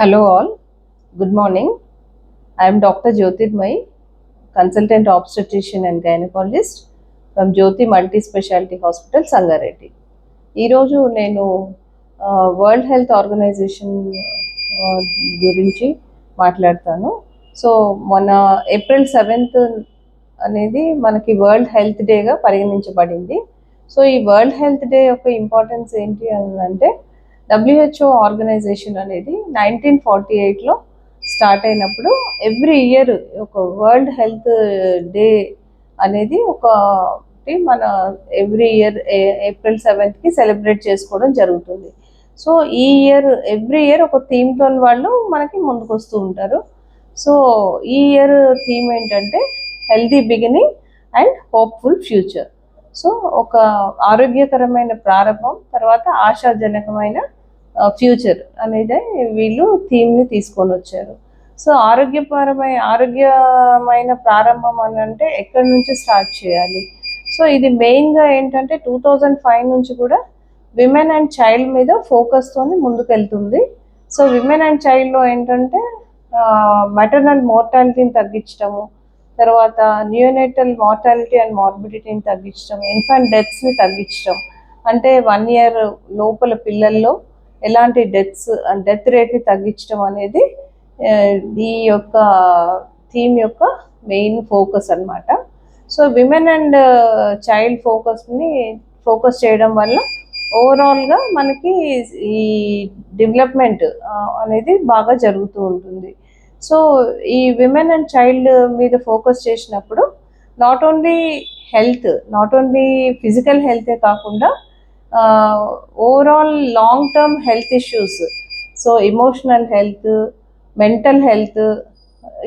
Hello all, good morning. I am Dr. Jyotirmay, consultant obstetrician and gynecologist from Jyoti Multi Specialty Hospital, Sangareddy. ఈరోజు నేను world health organisation గురించి మాట్లాడతాను. So మొన్న April 7th అనేది మనకి world health డేగా పరిగణించబడింది. సో ఈ వరల్డ్ హెల్త్ డే యొక్క ఇంపార్టెన్స్ ఏంటి అని అంటే WHO ఆర్గనైజేషన్ అనేది 1948లో స్టార్ట్ అయినప్పుడు ఎవ్రీ ఇయర్ ఒక వరల్డ్ హెల్త్ డే అనేది మన every year April 7th celebrate చేసుకోవడం జరుగుతుంది. సో ఈ ఇయర్ ఎవ్రీ ఇయర్ ఒక థీమ్తో వాళ్ళు మనకి ముందుకు వస్తూ ఉంటారు. సో ఈ ఇయర్ థీమ్ ఏంటంటే healthy beginning and hopeful future. So ఒక ఆరోగ్యకరమైన ప్రారంభం తర్వాత ఆశాజనకమైన ఫ్యూచర్ అనేది వీళ్ళు థీమ్ని తీసుకొని వచ్చారు. సో ఆరోగ్యమైన ప్రారంభం అని అంటే ఎక్కడి నుంచి స్టార్ట్ చేయాలి? సో ఇది మెయిన్గా ఏంటంటే 2005 నుంచి కూడా విమెన్ అండ్ చైల్డ్ మీద ఫోకస్తో ముందుకెళ్తుంది. సో విమెన్ అండ్ చైల్డ్లో ఏంటంటే మెటర్నల్ మోర్టాలిటీని తగ్గించడము, తర్వాత న్యూనేటల్ మార్టాలిటీ అండ్ మార్బిడిటీని తగ్గించడం, ఇన్ఫాంట్ డెత్స్ని తగ్గించడం, అంటే 1 year లోపల పిల్లల్లో ఎలాంటి డెత్ రేట్ని తగ్గించడం అనేది ఈ యొక్క థీమ్ యొక్క మెయిన్ ఫోకస్ అన్నమాట. So women and child focus చేయడం వల్ల ఓవరాల్గా మనకి ఈ డెవలప్మెంట్ అనేది బాగా జరుగుతూ ఉంటుంది. సో ఈ విమెన్ అండ్ చైల్డ్ మీద ఫోకస్ చేసినప్పుడు నాట్ ఓన్లీ ఫిజికల్ హెల్తే కాకుండా overall long term health issues, so emotional health, mental health,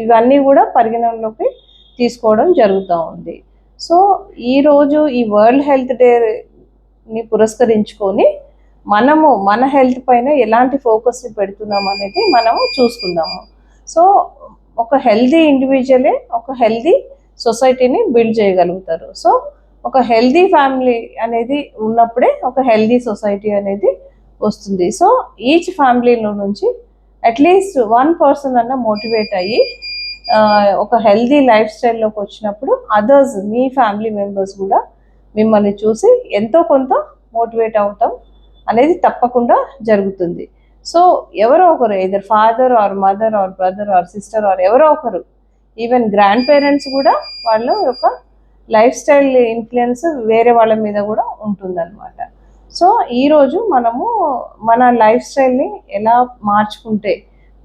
ఇవన్నీ కూడా పరిగణనలోకి తీసుకోవడం జరుగుతూ ఉంది. సో ఈరోజు ఈ వరల్డ్ హెల్త్ డేని పురస్కరించుకొని మనము మన హెల్త్ పైన ఎలాంటి ఫోకస్ని పెడుతున్నాం అనేది మనము చూసుకుందాము. సో ఒక హెల్దీ ఇండివిజువలే ఒక హెల్దీ సొసైటీని బిల్డ్ చేయగలుగుతారు. సో ఒక హెల్దీ ఫ్యామిలీ అనేది ఉన్నప్పుడే ఒక హెల్దీ సొసైటీ అనేది వస్తుంది. సో ఈచ్ ఫ్యామిలీలో నుంచి అట్లీస్ట్ 1 person అన్న మోటివేట్ అయ్యి ఒక హెల్దీ లైఫ్ స్టైల్లోకి వచ్చినప్పుడు అదర్స్, మీ ఫ్యామిలీ మెంబర్స్ కూడా మిమ్మల్ని చూసి ఎంతో కొంత మోటివేట్ అవటం అనేది తప్పకుండా జరుగుతుంది. సో ఎవరో ఒకరు, either father or mother or brother or sister or ఎవరో ఒకరు, ఈవెన్ గ్రాండ్ పేరెంట్స్ కూడా వాళ్ళ యొక్క లైఫ్ స్టైల్ ఇన్ఫ్లుయెన్స్ వేరే వాళ్ళ మీద కూడా ఉంటుందన్నమాట. సో ఈరోజు మనము మన లైఫ్ స్టైల్ని ఎలా మార్చుకుంటే,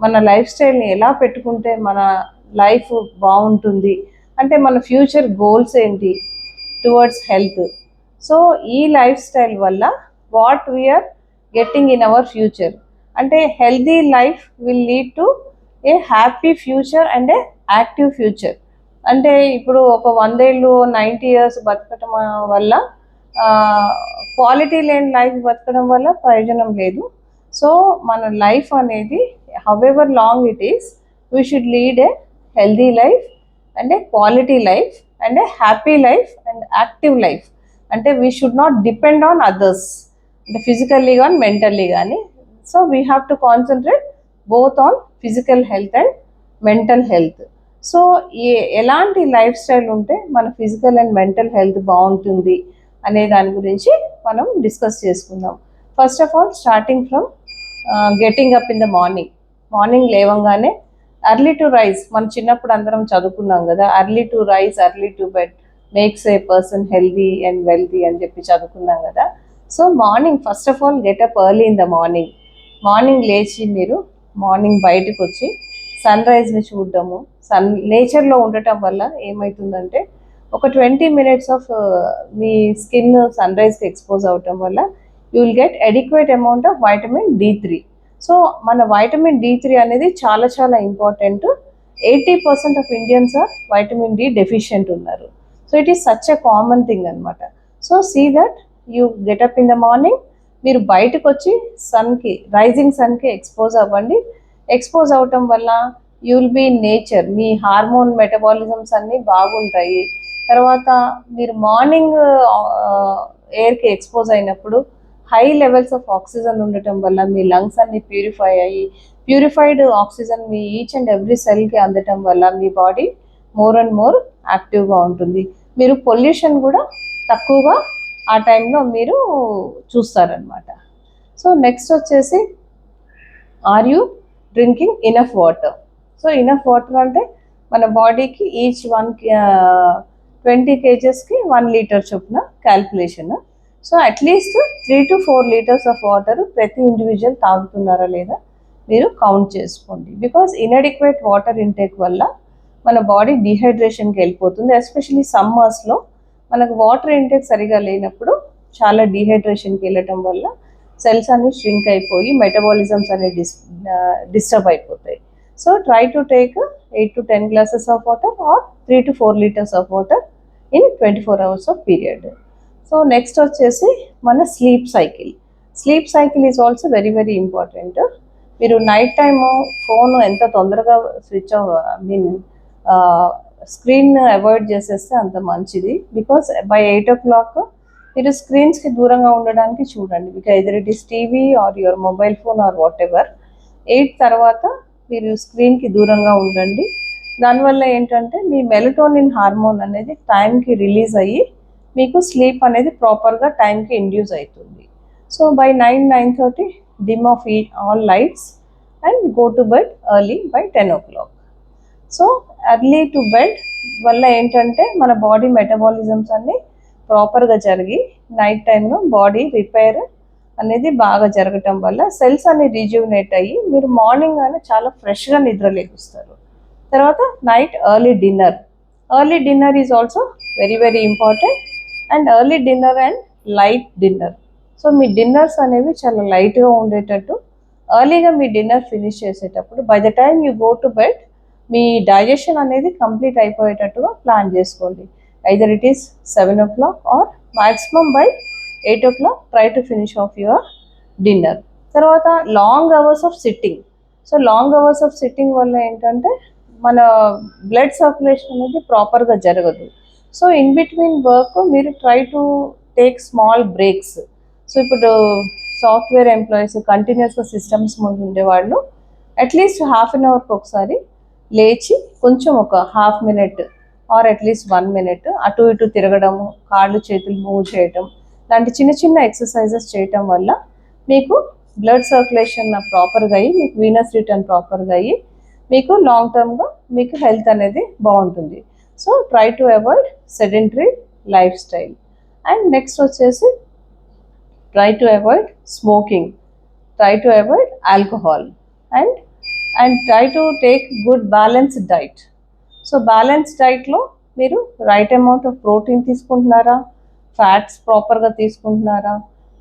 మన లైఫ్ స్టైల్ని ఎలా పెట్టుకుంటే మన లైఫ్ బాగుంటుంది, అంటే మన ఫ్యూచర్ గోల్స్ ఏంటి టువర్డ్స్ హెల్త్. సో ఈ లైఫ్ స్టైల్ వల్ల what we are getting in our future, అంటే healthy life will lead to a happy future and a active future. అంటే ఇప్పుడు ఒక 100 ఏళ్ళు 90 years బతకటం వల్ల క్వాలిటీ లేని లైఫ్ బతకడం వల్ల ప్రయోజనం లేదు. సో మన లైఫ్ అనేది however long it is, we should lead a healthy life and a quality life and a happy life and active life. అంటే we should not depend on others, అంటే physically కానీ mentally కానీ. So we have to concentrate both on physical health and mental health. So ఎలాంటి life style ఉంటే మన physical and mental health బాగుంటుంది అనే దాని గురించి మనం డిస్కస్ చేసుకుందాం. First of all starting from getting up in the morning లేవంగానే ఎర్లీ టు రైజ్, మనం చిన్నప్పుడు అందరం చదువుకున్నాం కదా, early to rise early to bed makes a person healthy and wealthy అని చెప్పి చదువుకున్నాం కదా. So morning first of all get up early in the morning లేచి మీరు మార్నింగ్ బయటకు వచ్చి సన్ రైజ్ని చూడటము, నేచర్లో ఉండటం వల్ల ఏమవుతుందంటే ఒక 20 minutes ఆఫ్ మీ స్కిన్ సన్ రైజ్కి ఎక్స్పోజ్ అవటం వల్ల you will get adequate amount of vitamin D3. So మన వైటమిన్ D3 అనేది చాలా చాలా important. 80% of Indians are vitamin D deficient ఉన్నారు. So it is such a common thing అనమాట. So see that you get up in the morning, మీరు బయటకు వచ్చి rising సన్కి ఎక్స్పోజ్ అవ్వండి. ఎక్స్పోజ్ అవటం వల్ల you will be in nature, మీ హార్మోన్ మెటబాలిజమ్స్ అన్నీ బాగుంటాయి. తర్వాత మీరు మార్నింగ్ ఎయిర్కి ఎక్స్పోజ్ అయినప్పుడు హై లెవెల్స్ ఆఫ్ ఆక్సిజన్ ఉండటం వల్ల మీ లంగ్స్ అన్ని ప్యూరిఫై అయ్యి ప్యూరిఫైడ్ ఆక్సిజన్ మీ ఈచ్ అండ్ ఎవ్రీ సెల్కి అందటం వల్ల మీ బాడీ మోర్ అండ్ మోర్ యాక్టివ్గా ఉంటుంది. మీరు పొల్యూషన్ కూడా తక్కువగా ఆ టైంలో మీరు చూస్తారనమాట. సో నెక్స్ట్ వచ్చేసి are you drinking enough water. So enough water అంటే మన బాడీకి ఈచ్ 20 kgsకి 1 లీటర్ చొప్పున calculation. So at least 3 to 4 litres of water ప్రతి ఇండివిజువల్ తాగుతున్నారా లేదా మీరు కౌంట్ చేసుకోండి. బికాస్ ఇన్అడిక్వేట్ వాటర్ ఇంటేక్ వల్ల మన బాడీ డిహైడ్రేషన్కి వెళ్ళిపోతుంది. ఎస్పెషలీ సమ్మర్స్లో మనకు వాటర్ ఇంటేక్ సరిగా లేనప్పుడు చాలా డిహైడ్రేషన్కి వెళ్ళటం వల్ల సెల్స్ అన్ని ష్రింక్ అయిపోయి మెటబాలిజమ్స్ అనేవి డిస్టర్బ్ అయిపోతాయి. So try to take 8 to 10 glasses of water or 3 to 4 litres of water in 24 hours of period. So next వచ్చేసి మన sleep cycle. Sleep cycle is also very very important. మీరు night time phone ఎంత తొందరగా switch screen avoid చేసేస్తే అంత మంచిది. Because by 8 o'clock మీరు స్క్రీన్స్కి దూరంగా ఉండడానికి చూడండి. Because either it is TV or your mobile phone are what ever. 8 తర్వాత మీరు స్క్రీన్కి దూరంగా ఉండండి. దానివల్ల ఏంటంటే మీ మెలటోనిన్ హార్మోన్ అనేది టైంకి రిలీజ్ అయ్యి మీకు స్లీప్ అనేది ప్రాపర్గా టైంకి ఇండ్యూస్ అవుతుంది. So by 9-9:30 dim of all lights and go to bed early by 10 o'clock. So early to bed వల్ల ఏంటంటే మన బాడీ మెటబాలిజమ్స్ అన్నీ ప్రాపర్గా జరిగి నైట్ టైంలో బాడీ రిపేర్ అనేది బాగా జరగటం వల్ల సెల్స్ అన్ని రీజ్యూనేట్ అయ్యి మీరు మార్నింగ్ అయినా చాలా ఫ్రెష్గా నిద్రలేపిస్తారు. తర్వాత night early dinner. Early dinner is also very very important. And early dinner and light dinner. So మీ డిన్నర్స్ అనేవి చాలా లైట్గా ఉండేటట్టు ఎర్లీగా మీ డిన్నర్ ఫినిష్ చేసేటప్పుడు by the time you go to bed మీ డైజెషన్ అనేది కంప్లీట్ అయిపోయేటట్టుగా ప్లాన్ చేసుకోండి. Either it is 7 o'clock or maximum by 8 o'clock try to finish off your dinner. తర్వాత long hours of sitting. So long hours of sitting వల్ల ఏంటంటే మన blood circulation అనేది ప్రాపర్గా జరగదు. సో ఇన్ బిట్వీన్ వర్క్ మీరు try to take small breaks. So ఇప్పుడు software employees కంటిన్యూస్గా సిస్టమ్స్ ముందు ఉండేవాళ్ళు అట్లీస్ట్ హాఫ్ అన్ అవర్కి ఒకసారి లేచి కొంచెం ఒక half minute or at least 1 minute అటు ఇటు తిరగడము, కాళ్ళు చేతులు మూవ్ చేయటం లాంటి చిన్న చిన్న ఎక్సర్సైజెస్ చేయటం వల్ల మీకు బ్లడ్ సర్క్యులేషన్ ప్రాపర్గా అయ్యి మీకు వీనస్ రిటర్న్ ప్రాపర్గా అయ్యి మీకు లాంగ్ టర్మ్గా మీకు హెల్త్ అనేది బాగుంటుంది. So try to avoid sedentary life style. And next వచ్చేసి try to avoid smoking, try to avoid alcohol and try to take good balanced diet. So balance డైట్లో మీరు రైట్ అమౌంట్ ఆఫ్ ప్రోటీన్ తీసుకుంటున్నారా, fats ప్రాపర్గా తీసుకుంటున్నారా,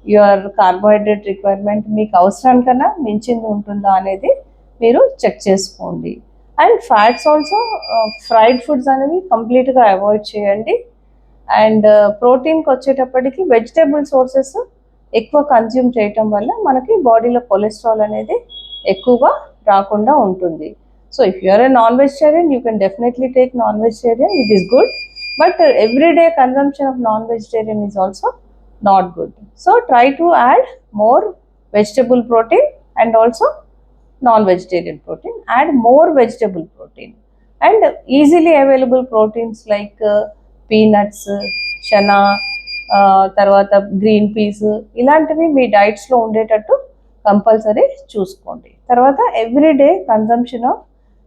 your carbohydrate requirement మీకు అవసరానికన్నా మించింది ఉంటుందా అనేది మీరు చెక్ చేసుకోండి. And fats also fried foods అనేవి కంప్లీట్గా అవాయిడ్ చేయండి. అండ్ ప్రోటీన్కి వచ్చేటప్పటికి వెజిటేబుల్ సోర్సెస్ ఎక్కువ కన్జ్యూమ్ చేయటం వల్ల మనకి బాడీలో కొలెస్ట్రాల్ అనేది ఎక్కువగా రాకుండా ఉంటుంది. So if you are a non-vegetarian, you can definitely take non-vegetarian, it is good. But everyday consumption of non-vegetarian is also not good. So try to add more vegetable protein and also non-vegetarian protein. Add more vegetable protein. And easily available proteins like peanuts, chana, తర్వాత green peas ఇలాంటివి మీ డైట్స్లో ఉండేటట్టు compulsory చూసుకోండి. తర్వాత everyday consumption of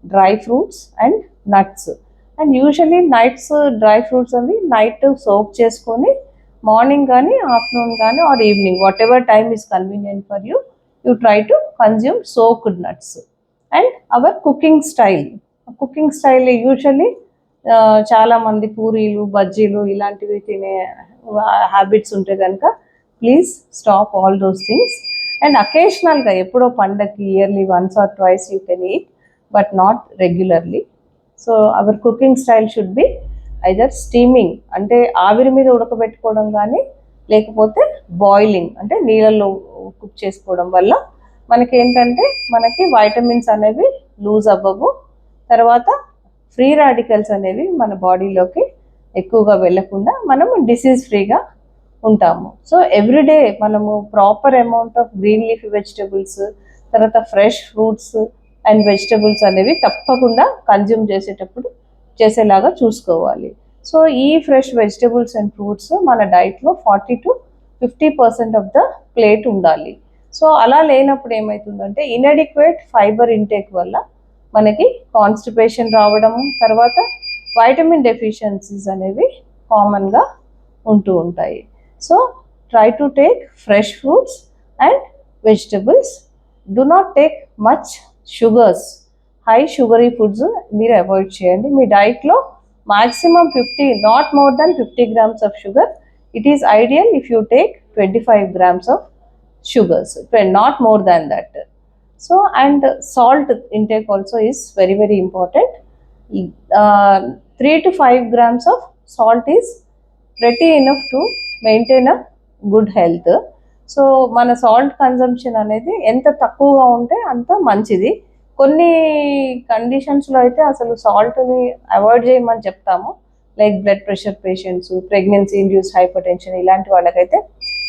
dry fruits and nuts. And usually nights dry fruits అవి night soak చేసుకొని morning కానీ ఆఫ్టర్నూన్ కానీ or evening whatever time is convenient for you, you try to consume soaked nuts. And our cooking style usually చాలామంది పూరీలు బజ్జీలు ఇలాంటివి తినే habits ఉంటే కనుక please stop all those things. And అకేషనల్గా ఎప్పుడో పండగకి yearly once or twice you can eat but not regularly. So our cooking style should be either steaming అంటే ఆవిరి మీద ఉడకబెట్టుకోవడం కానీ లేకపోతే బాయిలింగ్ అంటే నీళ్ళల్లో కుక్ చేసుకోవడం వల్ల మనకి ఏంటంటే మనకి వైటమిన్స్ అనేవి లూజ్ అవ్వవు. తర్వాత ఫ్రీ రాడికల్స్ అనేవి మన బాడీలోకి ఎక్కువగా వెళ్ళకుండా మనం డిసీజ్ ఫ్రీగా ఉంటాము. సో ఎవ్రీడే మనము proper amount of green leafy vegetables, తర్వాత ఫ్రెష్ ఫ్రూట్స్ అండ్ వెజిటబుల్స్ అనేవి తప్పకుండా కన్జ్యూమ్ చేసేలాగా చూసుకోవాలి. సో ఈ ఫ్రెష్ వెజిటబుల్స్ అండ్ ఫ్రూట్స్ మన డైట్లో 40 to 50% ఆఫ్ ద ప్లేట్ ఉండాలి. సో అలా లేనప్పుడు ఏమవుతుందంటే ఇన్అడిక్వేట్ ఫైబర్ ఇంటేక్ వల్ల మనకి కాన్స్టిపేషన్ రావడము, తర్వాత వైటమిన్ డెఫిషియన్సీస్ అనేవి కామన్గా ఉంటూ ఉంటాయి. So try to take fresh fruits and vegetables. Do not take much sugars, high sugary foods మీరు అవాయిడ్ చేయండి. మీ డైట్లో maximum 50, not more than 50 grams of sugar. It is ideal if you take 25 grams of sugars, not more than that. So and salt intake also is very very important. 3 to 5 grams of salt is pretty enough to maintain a good health. So మన salt consumption అనేది ఎంత తక్కువగా ఉంటే అంత మంచిది. కొన్ని కండిషన్స్లో అయితే అసలు సాల్ట్ని అవాయిడ్ చేయమని చెప్తాము, like blood pressure patients, pregnancy induced hypertension, ఇలాంటి వాళ్ళకైతే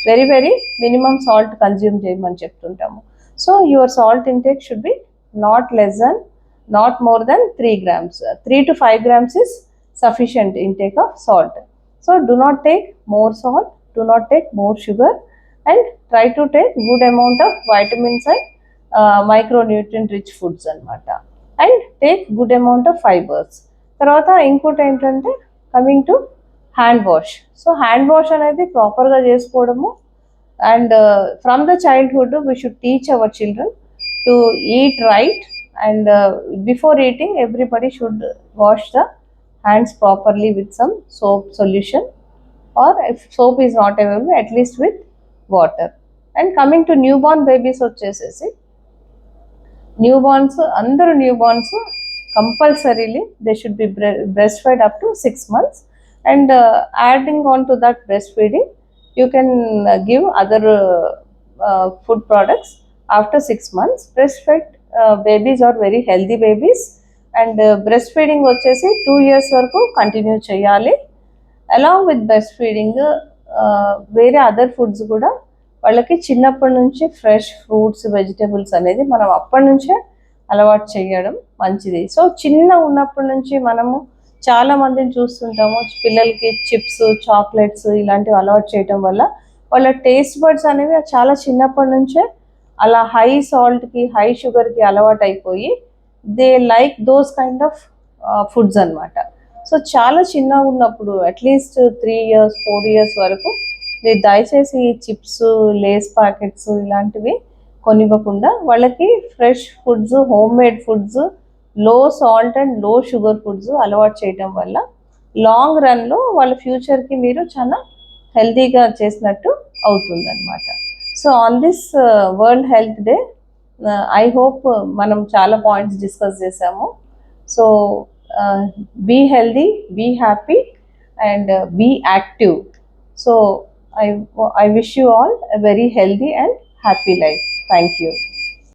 very very minimum salt consume చేయమని చెప్తుంటాము. So your salt intake should be not more than 3 grams. 3 to 5 grams is sufficient intake of salt. So do not take more salt, do not take more sugar, and try to take good amount of vitamins and micronutrient rich foods అనమాట. And take good amount of fibres. తర్వాత ఇంకోటి ఏంటంటే coming to hand wash. So hand wash అనేది ప్రాపర్గా చేసుకోవడము, and from the childhood we should teach our children to eat right, and before eating everybody should wash the hands properly with some soap solution, or if soap is not available at least with water. And coming to new born babies వచ్చేసేసి, అందరూ new borns compulsorily they should be breast feed up to 6 months, and adding on to that breast feeding you can give other food products after 6 months. Breast feed babies are very healthy babies, and breast feeding వచ్చేసి 2 years వరకు continue చేయాలి. Along with breast feeding వేరే other foods కూడా వాళ్ళకి చిన్నప్పటి నుంచి fresh fruits vegetables అనేది మనం అప్పటి నుంచే అలవాటు చేయడం మంచిది. సో చిన్న ఉన్నప్పటి నుంచి మనము చాలా మందిని చూస్తుంటాము, పిల్లలకి చిప్స్, చాక్లెట్స్ ఇలాంటివి అలవాటు చేయడం వల్ల వాళ్ళ టేస్ట్ బడ్స్ అనేవి చాలా చిన్నప్పటి నుంచే అలా హై సాల్ట్కి, హై షుగర్కి అలవాటు అయిపోయి they like those kind of foods అనమాట. సో చాలా చిన్నగా ఉన్నప్పుడు అట్లీస్ట్ 3 years 4 years వరకు మీరు దయచేసి చిప్స్, లేస్ ప్యాకెట్స్ ఇలాంటివి కొనివ్వకుండా వాళ్ళకి fresh foods, home made foods, లో సాల్ట్ అండ్ లో షుగర్ ఫుడ్స్ అలవాటు చేయడం వల్ల లాంగ్ రన్లో వాళ్ళ ఫ్యూచర్కి మీరు చాలా హెల్తీగా చేసినట్టు అవుతుందన్నమాట. So on this world health day I hope మనం చాలా పాయింట్స్ డిస్కస్ చేసాము. So be healthy, be happy and be active. So I wish you all a very healthy and happy life. Thank you.